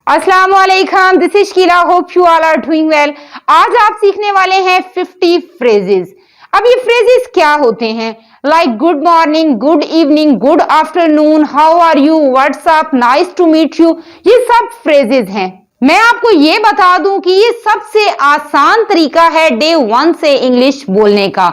अस्सलाम वालेकुम, this is Sheela, hope you all are doing well. आज आप सीखने वाले हैं 50 फ्रेजेस। अब ये फ्रेजेस क्या होते हैं? Like good morning, good evening, good afternoon, how are you, what's up, nice to meet you, ये सब फ्रेजेस हैं। मैं आपको ये बता दूं कि ये सबसे आसान तरीका है डे 1 से इंग्लिश बोलने का।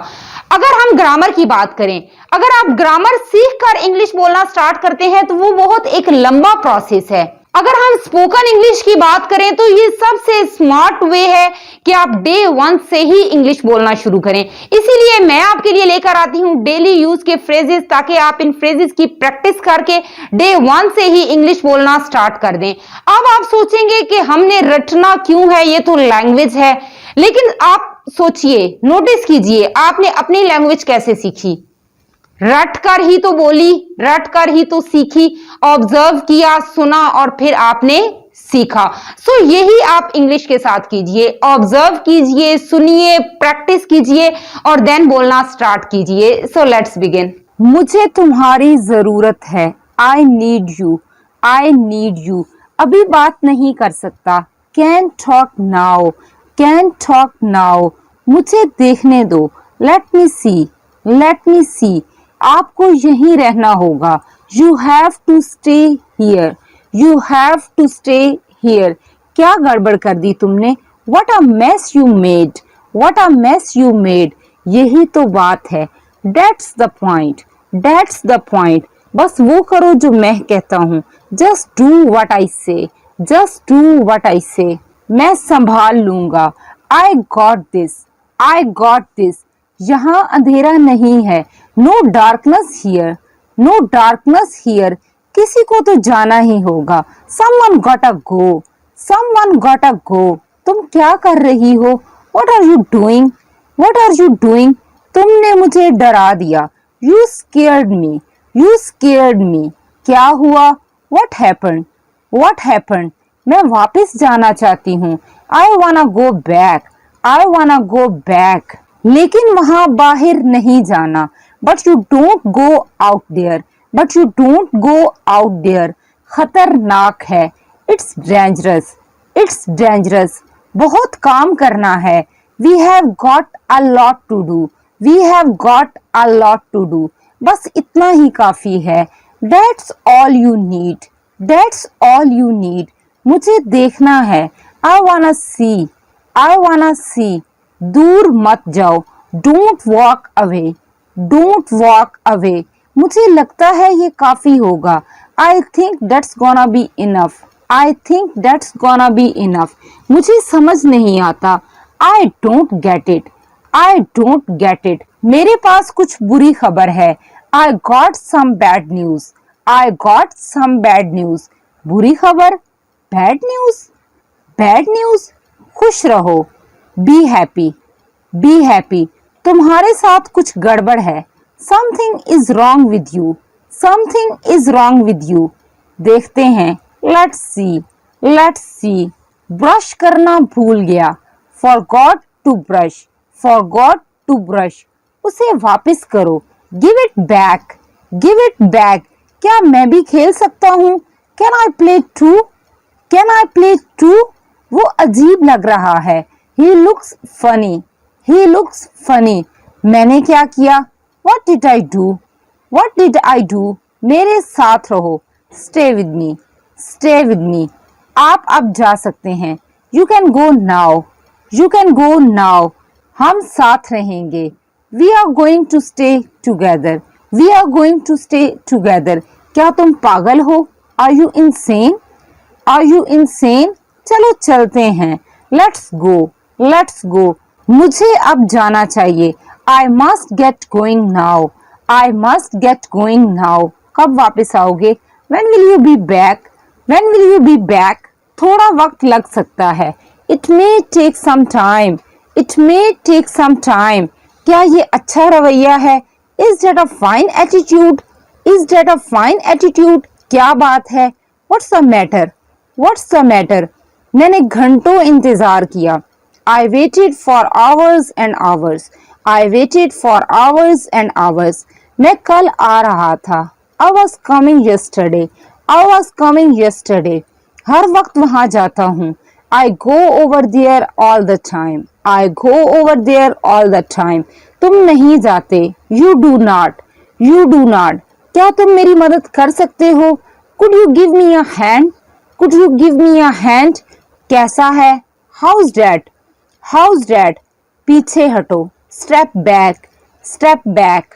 अगर हम ग्रामर की बात करें, अगर आप ग्रामर सीख कर इंग्लिश बोलना स्टार्ट करते हैं तो वो बहुत एक लंबा प्रोसेस है। अगर हम स्पोकन इंग्लिश की बात करें तो ये सबसे स्मार्ट वे है कि आप डे 1 से ही इंग्लिश बोलना शुरू करें। इसीलिए मैं आपके लिए लेकर आती हूं डेली यूज के फ्रेजेस, ताकि आप इन फ्रेजेस की प्रैक्टिस करके डे 1 से ही इंग्लिश बोलना स्टार्ट कर दें। अब आप सोचेंगे कि हमने रटना क्यों है, ये तो लैंग्वेज है। लेकिन आप सोचिए, नोटिस कीजिए, आपने अपनी लैंग्वेज कैसे सीखी? रट कर ही तो बोली, रट कर ही तो सीखी, ऑब्जर्व किया, सुना और फिर आपने सीखा। सो यही आप इंग्लिश के साथ कीजिए, ऑब्जर्व कीजिए, सुनिए, प्रैक्टिस कीजिए और देन बोलना स्टार्ट कीजिए। So let's begin. मुझे तुम्हारी जरूरत है, I need you, I need you. अभी बात नहीं कर सकता, can talk now, can talk now. मुझे देखने दो, लेट मी सी, लेट मी सी। आपको यहीं रहना होगा, you have to stay here, you have to stay here. क्या गड़बड़ कर दी तुमने? What a mess you made, what a mess you made. यही तो बात है, that's the point, that's the point. बस वो करो जो मैं कहता हूँ, जस्ट डू व्हाट आई से, जस्ट डू व्हाट आई से। मैं संभाल लूंगा, I got this, I got this. यहाँ अंधेरा नहीं है, no darkness here, no darkness here. किसी को तो जाना ही होगा, समवन गॉटा गो, समवन गॉटा गो। तुम क्या कर रही हो? What are you doing, what are you doing. तुमने मुझे डरा दिया, you scared me, you scared me. क्या हुआ? What happened, what happened. मैं वापस जाना चाहती हूँ, आई वाना गो बैक, आई वाना गो बैक। लेकिन वहां बाहर नहीं जाना, but you don't go out there, but you don't go out there. खतरनाक है, इट्स डेंजरस, इट्स डेंजरस। बहुत काम करना है, we have got a lot to do, we have got a lot to do. बस इतना ही काफी है, that's all you need, that's all you need. मुझे देखना है, आई वाना सी, आई वाना सी। दूर मत जाओ, don't walk away, don't walk away. मुझे लगता है ये काफी होगा, I think that's gonna be enough, I think that's gonna be enough. मुझे समझ नहीं आता, I don't get it, I don't get it. मेरे पास कुछ बुरी खबर है, I got some bad news, I got some bad news. बुरी खबर, बैड न्यूज, बैड न्यूज। खुश रहो, बी हैप्पी, बी हैप्पी। तुम्हारे साथ कुछ गड़बड़ है, something is wrong with you, something is wrong with you. देखते हैं, let's see, let's see. Brush करना भूल गया, forgot to brush, forgot to brush. उसे वापस करो, give it back, give it back. क्या मैं भी खेल सकता हूँ? Can I play too, can I play too. वो अजीब लग रहा है, he looks funny, he looks funny। मैंने क्या किया? What did I do, what did I do। मेरे साथ रहो, stay with me, stay with me। आप अब जा सकते हैं, you can go now, you can go now। हम साथ रहेंगे, we are going to stay together, we are going to stay together। क्या तुम पागल हो? Are you insane, are you insane। चलो चलते हैं, लेट्स गो, लेट्स गो। मुझे अब जाना चाहिए, I must get going now, I must get going now. कब वापस आओगे? When will you be back, when will you be back. थोड़ा वक्त लग सकता है, it may take some time, it may take some time. क्या ये अच्छा रवैया है? Is that a fine attitude, is that a fine attitude. क्या बात है? What's the matter, what's the matter. मैंने घंटों इंतजार किया, आई waited for hours and hours, I waited for hours and hours. मैं कल आ रहा था, I was coming yesterday, I was coming yesterday. हर वक्त वहां जाता हूँ। I go over there all the time. I go over there all the time. तुम नहीं जाते। You do not. You do not. क्या तुम मेरी मदद कर सकते हो? Could you give me a hand? Could you give me a hand? कैसा है? How's that? How's that? पीछे हटो। Step back. Step back.